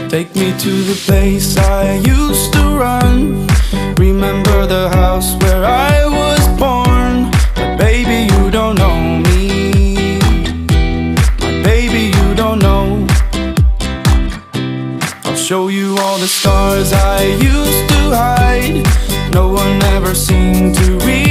Take me to the place I used to run. Remember the house where I was born. But baby, you don't know me. My baby, you don't know. I'll show you all the stars I used to hide. No one ever seemed to reach.